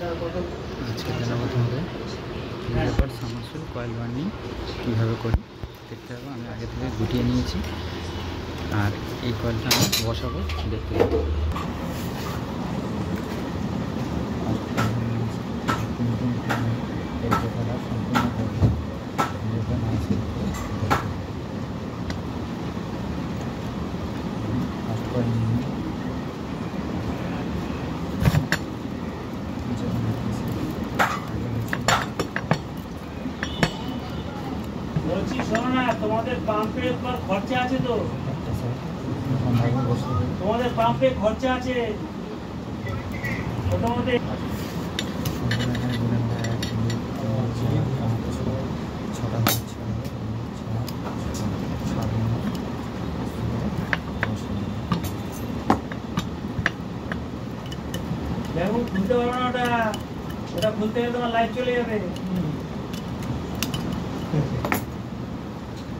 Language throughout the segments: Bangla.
আজকে দেখাবো তোমাদের লেপার সাবমার্সিবল কয়েল বার্নিং কীভাবে করি দেখতে হবে। আমি আগে থেকে গুটিয়ে নিয়েছি আর এই কয়েলটা আমি বসাবো দেখতে পাবো। বলছি শোনো না, তোমাদের পাম্পে খরচা আছে তো? তোমাদের পাম্পে খরচা আছে মোটামুটি। দেখো খুলতে পারো না, ওটা খুলতে গেলে তোমার লাইট চলে যাবে।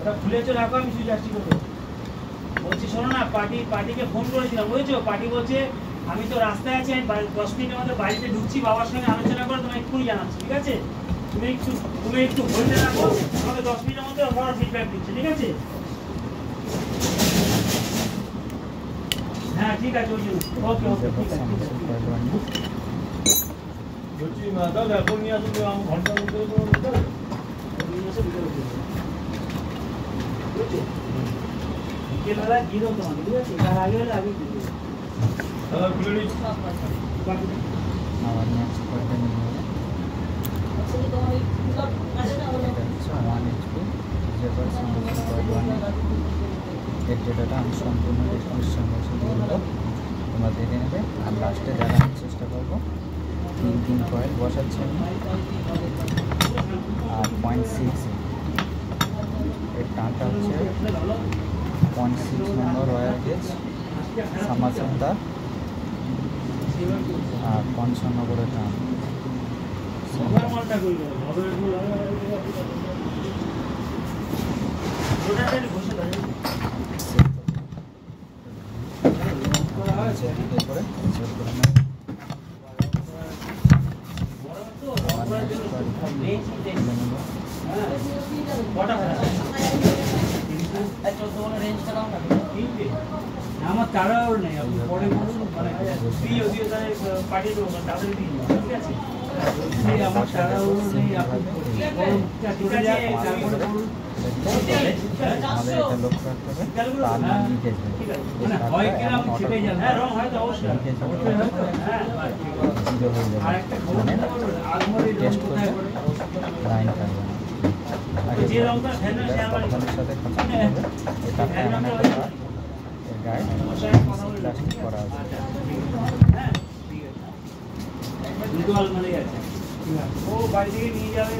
ওটা খুলেছো রাখো, আমি সুইচ আসছি করবো। বলছি শোনো না, পার্টিকে ফোন করেছিলাম বুঝেছো। পার্টি বলছে আমি তো রাস্তায় আছি, আমি 10 মিনিটের মধ্যে বাড়িতে ঢুকছি, বাবার সঙ্গে আলোচনা করে তোমায় এক্ষুনি জানাচ্ছি, ঠিক আছে? তুমি একটু হোল্ডে রাখো, আমাকে 10 মিনিটের মধ্যে ওরা ফিডব্যাক দিচ্ছে, ঠিক আছে? হ্যাঁ ঠিক আছে, ওই জন্য ওকে ওকে ঠিক আছে। বলছি দাদা এখন নিয়ে আসলে আমি ঘন্টার মধ্যে নিয়ে এসে ভিতরে তোমাকে ঠিক আছে? তার আগে হলে আগে ডেটাটা আমি সম্পূর্ণ ডিসক্রিপশন বক্সে দিয়ে দেবো, তোমরা দেখে নেবে। আর লাস্টে দেখানোর চেষ্টা করবো 3 কয়েল বসাচ্ছি আমি। আর 0.6 এর টানটা হচ্ছে 0.6 নম্বর ওয়্যার গেজ সাবমার্সিবল তার আর 55 করে টান। আমার তারাও নেই, আপনি পরে বলুন, মানে পাঠিয়ে দেবো তাদের দিন, ঠিক আছে? আমার তারাও নেই, আপনি চলে যায় তারপরে বলুন। আমাদের এটা লক্ষ্য রাখতে হবে তার নাম লিখে টেস্ট করতে লাইন থাকবে না। আগে সাবধানের সাথে খাঁচাতে হবে। এটা এমন একটা তার এর গায়ে প্লাস্টিক করা আছে। ও বাড়ি থেকে নিয়ে যাবে,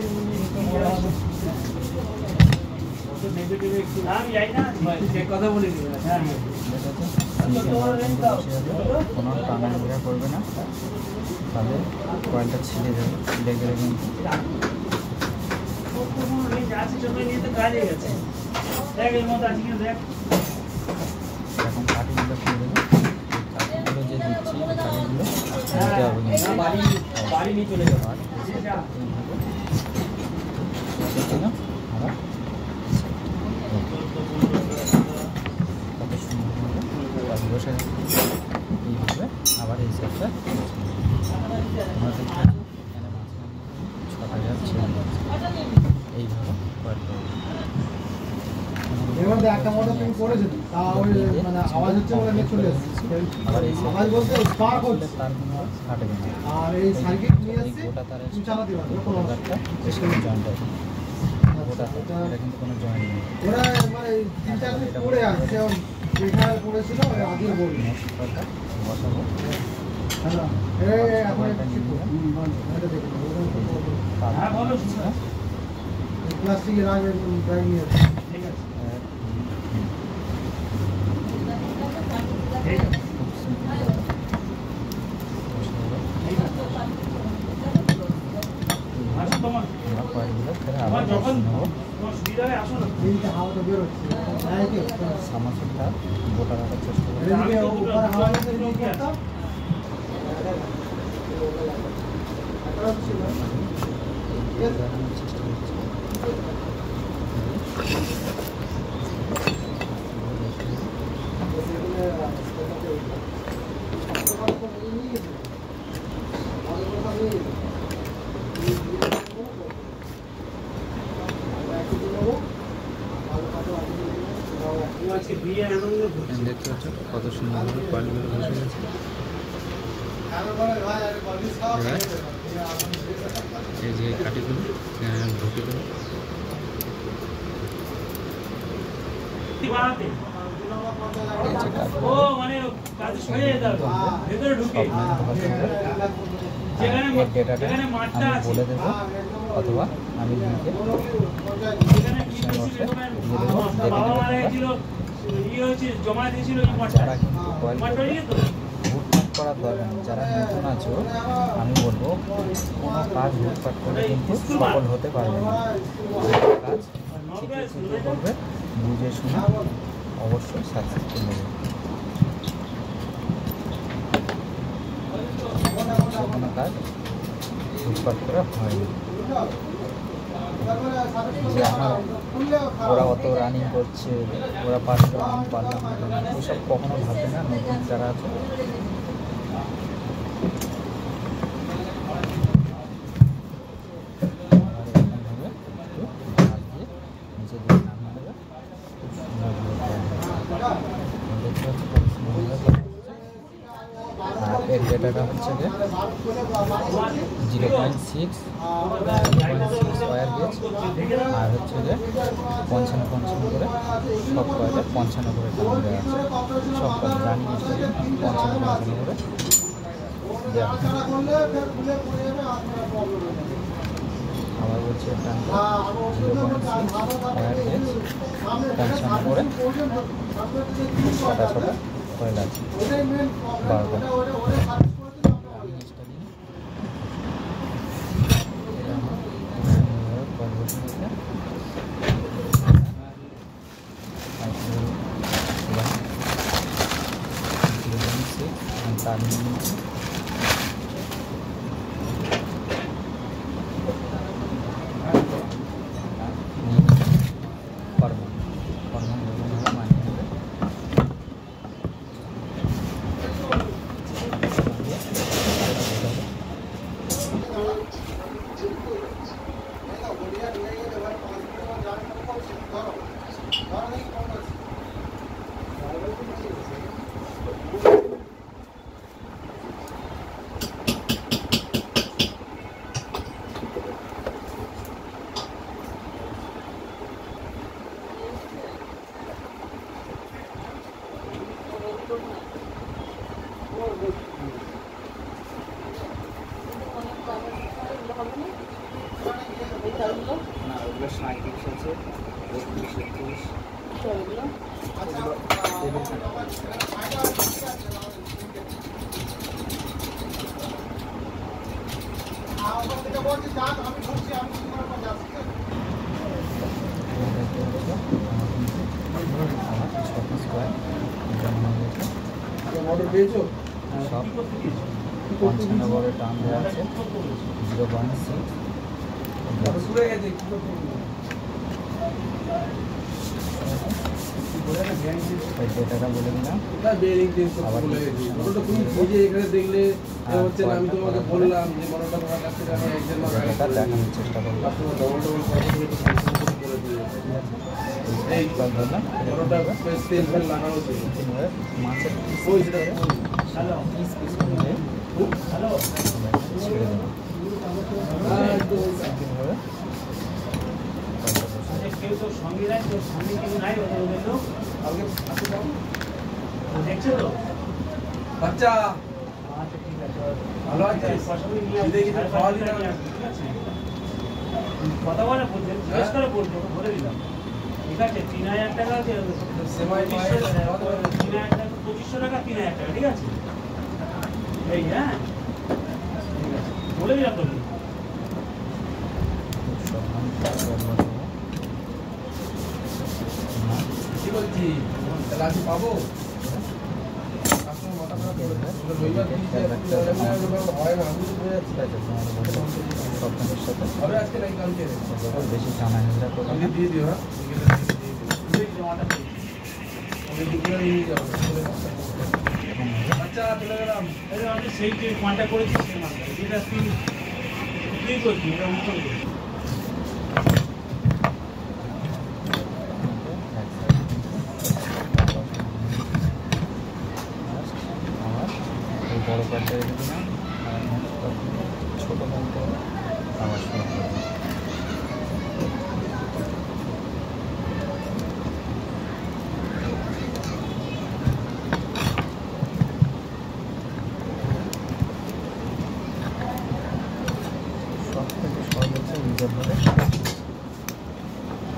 কথা বলে কোনো টানাঘোরা করবে না, তাহলে কয়েলটা ছিঁড়ে যাবে। ছিঁড়ে গেলে কিন্তু এখন কাঠিগুলো খুলে দেবে। কাঠিগুলো যে দিচ্ছি কাঠিগুলো দিতে হবে কিন্তু বাড়ি নিয়ে চলে যাবে। আবার কত সুন্দরভাবে বসে এইভাবে আবার এই সাইডটা আমরা দেখতে এখানে মাঝখানে 6000 ছেড়ে যাচ্ছে। এইভাবে এবার একটা মোটর তুমি করেছো, মানে আওয়াজ হচ্ছে বলে নেট চলে আসছে। আওয়াজ বলতে স্পার্ক হচ্ছে, তার কোনো কাটবে না। আর এই সার্কিট নিয়ে আসছে গোটা তারের তুমি চালাতে পারবে কোনো একটা জয়েন্ট আছে। গোটা এটা কিন্তু কোনো জয়েন্ট নেই। ওরা মানে 3-4 দিন পরে আসছে, যেখানে পড়েছিল আগে বলবো বসাবো। হ্যালো এই এখন এটা দেখুন প্লাস্টিকের আগে ব্যাগ নিয়ে আসছে। সামাসটা গোটা রাখার চেষ্টা করি। চেষ্টা করছি। দেখতে পাচ্ছ কত সুন্দর কোয়ালিটিগুলো বসে গেছে। এই যে কাঠিগুলো ঢুকে দেবো। ডেটাটা আমি বলে দেবো অথবা আমি লিখে যারা কিন্তু হুটপাট করার দরকার নেই। যারা নতুন আছো আমি বলবো কোনো কাজ হুটপাট করে কিন্তু সফল হতে পারবে না। কাজ ঠিকই করবে, বুঝে শুনে অবশ্যই সাকসেসফুল হবে। কোনো কাজ হুটপাট করে হয়নি। যে আমার ওরা অত রানিং করছে, ওরা পারলো আমি পারলাম না, ওসব কখনো ভাববে না নতুন যারা আছে। আর এর ডেটাটা হচ্ছে যে 0.6 স্কোয়ার গেজ, আর হচ্ছে যে 55 করে সব কয়টা 55 করে টান দেওয়া আছে। সব কয়টা রানিং স্টেজে 55 করে দেওয়া আছে। আবার বলছি টানটা 0.6 স্কোয়ার গেজ 55 করে ছটা ছটা কয়লা আছে 12টা। সব 55 করে টান দেওয়া আছে 0.6। ডেটাটা বলে দিলাম। আবার ডেটাটা দেখানোর চেষ্টা করবো। মাছের পিস পিস অনুযায়ী ছেড়ে দেবো। বাচ্চা ভালো আছে, কথা বলে বলছেন, জিজ্ঞেস করে বলবো, বলে দিলাম। ঠিক আছে, 3000 টাকা আছে, 3000 টাকা 2500 টাকা 3000 টাকা, ঠিক আছে? এই হ্যাঁ ঠিক আছে, বলে দিলাম তো। কি বলছি তাহলে আজ পাবো? কাস্টমার মোটা বেশি টানা হেঁচড়া করবে না। সেই যে কন্ট্যাক্ট করেছি সেই মালটা যেটা তুই করছি এটা উত্তর করছি। বড় প্যান্টটা রেখে দিলাম আর ছোটো প্যান্টটা আবার শুরু করবো। সব থেকে সহজ হচ্ছে নিজের ধরে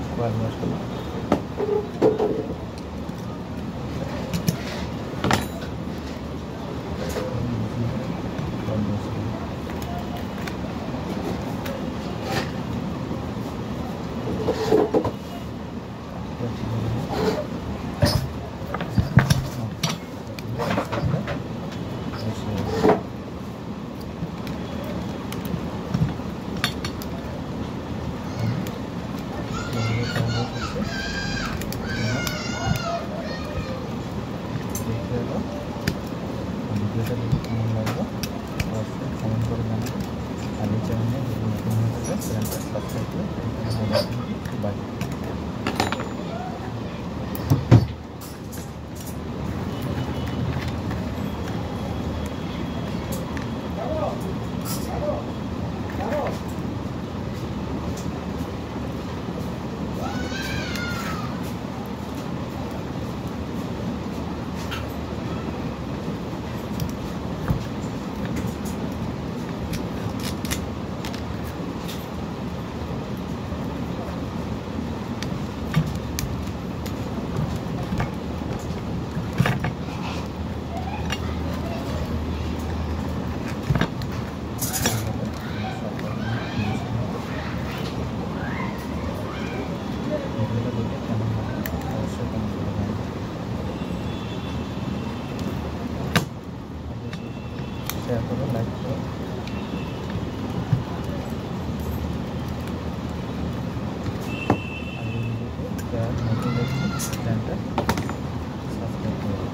স্কোয়ার মশলা ভিডিওটা যদি কেমন লাগবে অবশ্যই কমেন্ট করে জানাবেন। আর এই চ্যানেলে যদি নতুন হয়ে থাকে চ্যানেলটা সাবস্ক্রাইব করে বাই। শেয়ার করো, লাইক করো। আর এই ভিডিওতে যারা নতুন দেখছে চ্যানেলটা সাবস্ক্রাইব করো।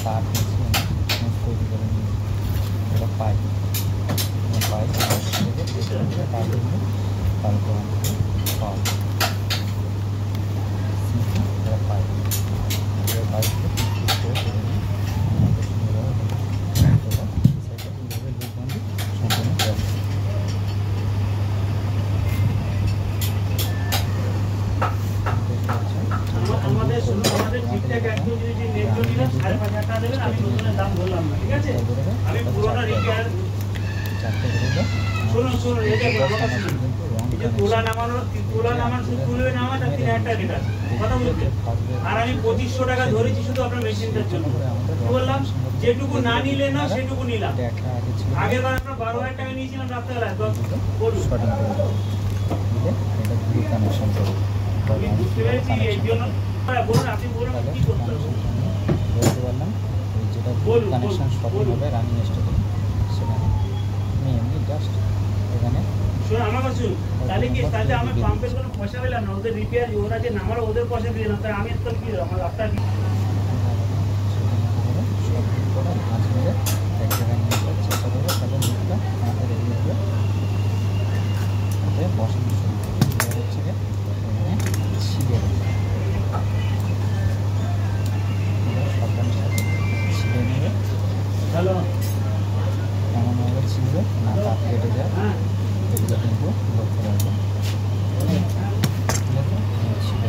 তার তৈরি করে নিয়ে এটা পাই পাই তার জন্য তারপর পাই এটা পাই এটা পাই করে নিই আমাদের সম্পূর্ণ আমাদের ঠিকঠাক একদম যদি নেটটা নিলে 5,500 টাকা দেবেন, আমি নতুনের দাম বললাম না, ঠিক আছে? আমি পুরোটা রিপেয়ার শুনুন এটা তোলা নামান শুধু তুলবে নামা তার 3,000 টাকা রেট আছে, কথা বলতে। আর আমি 2,500 টাকা ধরেছি শুধু আপনার মেশিনটার জন্য। বললাম যেটুকু না নিলে না সেটুকু নিলাম। আগের বার আমরা 12,000 টাকা নিয়েছিলাম রাত্রেবেলায়, বলুন। এটা কানেকশন করবো আমি বুঝতে পেরেছি এই জন্য বলুন, আপনি বলুন তাহলে কি করতে হবে। বলতে পারলাম এই যেটা বলুন, কানেকশন সঠিক বলুন। হবে রানিং স্টেটে সেখানে আমি এমনি জাস্ট এখানে শুনুন আমার কথা শুনুন, তাহলে কি তাহলে আমি পাম্পের কোনো পয়সা পেলাম না, ওদের রিপেয়ার ওরা যে নামালো ওদের পয়সা দিয়ে দিলাম, তাহলে আমি তো কি আমার লাভটা কি? সব ঠিক করে মাছ মেরে এক জায়গায় নিয়ে আসার চেষ্টা করবো, তাহলে লিকটা আমাদের এগিয়ে যাবে তাতে বসানো শুরু করবো। এবার হচ্ছে গিয়ে এখানে ছিঁড়ে দেবো, সাবধানের সাথে ছিঁড়ে নেবে, হ্যালো, এমনভাবে ছিঁড়বে না তাপ কেটে যায়, হ্যাঁ এগুলো কিন্তু লক্ষ্য রাখবে। ঠিক আছে, ছিঁড়ে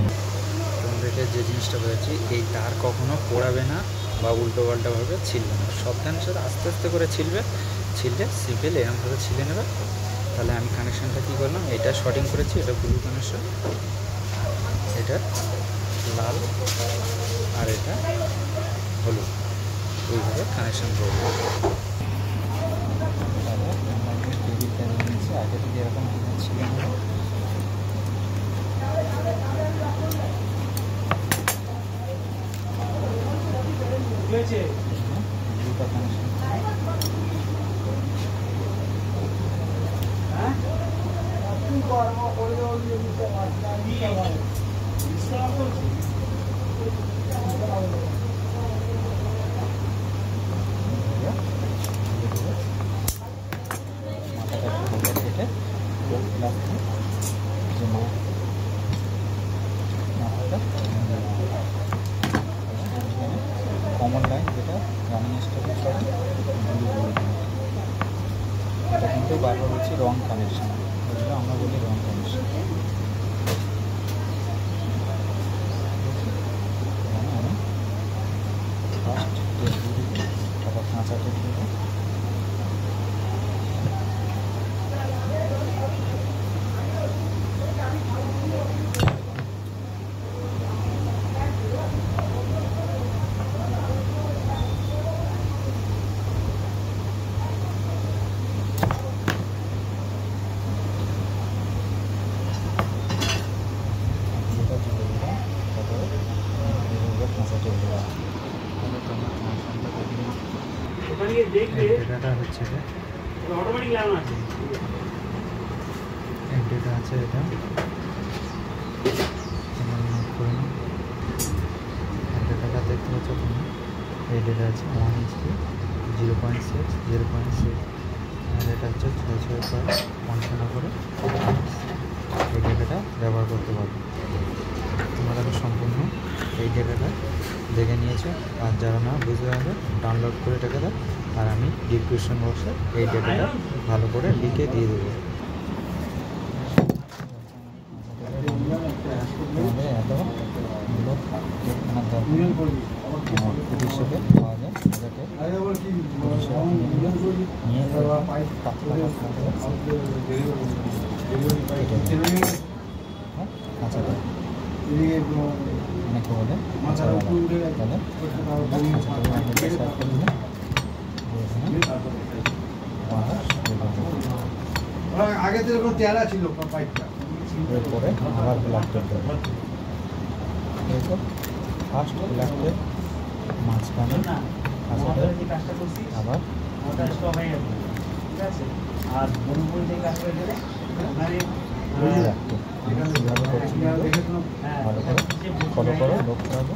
তোমাদেরকে যে জিনিসটা বলেছি, এই তার কখনো পোড়াবে না বা উল্টো পাল্টাভাবে ছিলবে না, সাবধানের সাথে আস্তে আস্তে করে ছিলবে, ছিললে সিম্পল এরকমভাবে ছিলে নেবে। তাহলে আমি কানেকশানটা কী করলাম, এটা শর্টিং করেছি, এটা ব্লু কানেকশন, এটা লাল আর এটা হলুদ, ওইভাবে কানেকশান করবো। তাহলে আমরা যে টেবিলটা নিয়েছি আগে থেকে এরকম ছিলে নেব। কি হয়েছে? দুটো কানেকশন হ্যাঁ কি ডিসকাউন্ট করছি? মাথাটা একটু ভেতর কেটে প্লাস যে মাথাটা কমন লাইন যেটা রানিং স্টেপের সাথে ব্লু বলে দিই, এটা কিন্তু বারবার হচ্ছে রং কানেকশন, এগুলো আমরা বলি রং কানেকশন। আমি ফার্স্ট টেপ দিয়ে দিই, তারপর কাঁচা টেপ দিব, যেটা জুড়ে দিলাম, তারপরে এইভাবে কাঁচা টেপ দেওয়া। তাহলে তোমার কানেকশনটা দেখলে ওখানে গিয়ে দেখবে ডেটাটা হচ্ছে যে অটোমেটিক লাগানো আছে। ডেটা আছে, এটা নোট করে নিই। ডেটাটা দেখতে পাচ্ছ তুমি, এই ডেটা আছে 1 HP 0.6 0.6, আর এটা হচ্ছে 6.55 করে এই ডেটাটা ব্যবহার করতে পারবে। তোমরা দেখো সম্পূর্ণ এই ডেটাটা দেখে নিয়েছো, আর যারা না বুঝতে পারবে ডাউনলোড করে রেখে দাও, আর আমি ডিসক্রিপশন বক্সে এই ডেটাটা ভালো করে লিখে দিয়ে দেবো। তোমাদের এতগুলো টেপখানার দরকার ভবিষ্যতে পাওয়া যায়, যাতে নিয়ে পাতলা কাঁচাটা অনেকে বলে কাঁচাওয়ালা, তাহলে কাঁচাটা সার্ভ করে দিলে আগে তো এরকম তেলা ছিল পাইপটা, এরপরে আবার ব্ল্যাক টেপ দেবো। এরপর ফার্স্ট ব্ল্যাক টেপ মাঝখানে কাঁচাটা যে কাজটা করছি আবার ওটা স্টপ হয়ে যাবে, ঠিক আছে? আর বড় যে কাজটা গেলে ওখানে ব্ল্যাক টেপ কীভাবে করছি ভালো করে ফলো করো, লক্ষ্য রাখো।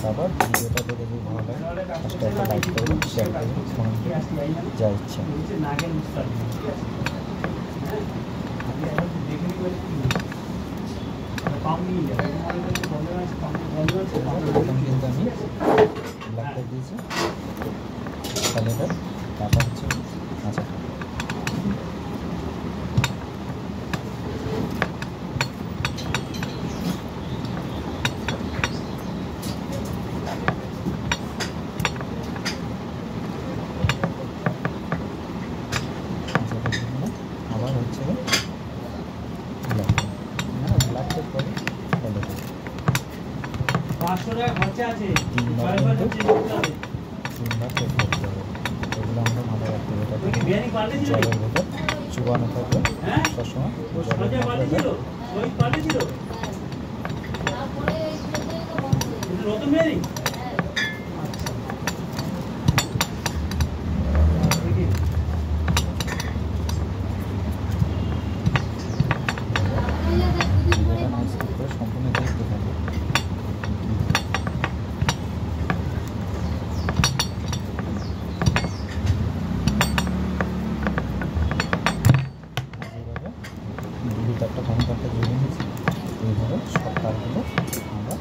তারপর ভিডিওটা দেখে যদি ভালো লাগে ফার্স্টে একটা লাইক করবেন, শেয়ার করবেন, কমেন্ট করবেন, যা ইচ্ছা। নাগের মুস্তাক, ঠিক আছে? হ্যাঁ আপনি এখন দেখে নিবেন পাম্প নিয়ে যাবেন, প্রবলেম আছে, প্রবলেম আছে। প্রথম কিন্তু আমি ব্ল্যাক টেপ দিয়েছি, তাহলে এটা কাটা হচ্ছে আচ্ছা। আবার হচ্ছে ব্ল্যাক টেপ করে ফলো করবো। 500 টাকা খরচা আছে, তিনবার ছয়বার কিন্তু করতে হবে। তিনবার টেপ করতে হবে, এগুলো আমরা মাথায় রাখতে হবে। তুমি কি এটা বিরিয়ানি পাল্টেছিল? জলের ভেতর চুবানো থাকবে হ্যাঁ সবসময়, ও জলের সজা পাল্টেছিল, মাত্রাটা শহীদ পাল্টেছিল। নতুন মেয়ারি সম্পূর্ণ দেখতে থাকবে। ব্লু তারটা কম তারটা জুড়ে নিয়েছি, এইভাবে সব তারগুলো আমরা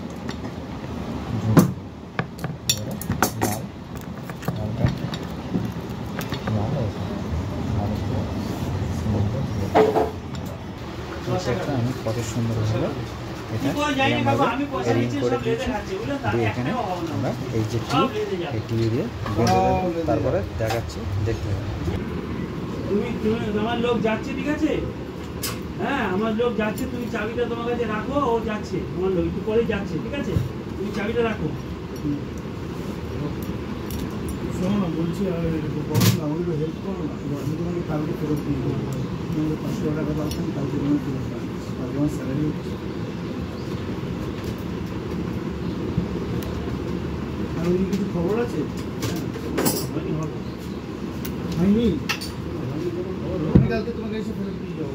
জুড়ে এবারে লাল লালটা লাল লাল আমি কত সুন্দরভাবে এটা রিং করে দিয়েছি। দিয়ে এখানে আমরা এই যে টিউ দিয়ে বেঁধে তারপরে দেখাচ্ছি, দেখতে হবে। তুমি আমার লোক যাচ্ছে, ঠিক আছে? হ্যাঁ, আমার লোক যাচ্ছে, তুমি চাবিটা তোমার কাছে রাখো, ও যাচ্ছে, আমার লোক একটু পরেই যাচ্ছে, ঠিক আছে? তুমি চাবিটা রাখো। শোনো না, বলছি বলো না, ওইগুলো হেল্প করো না, আমি তোমাকে কালকে ফেরত দিয়ে দেবো, তোমাকে 500 টাকা দাও, কালকে তুমি ফেরত দাও, কালকে আমার স্যালারি হচ্ছে। আর ওই কিছু খবর আছে? হয়নি? আমি কালকে তোমাকে এসে ফেরত দিয়ে যাবো।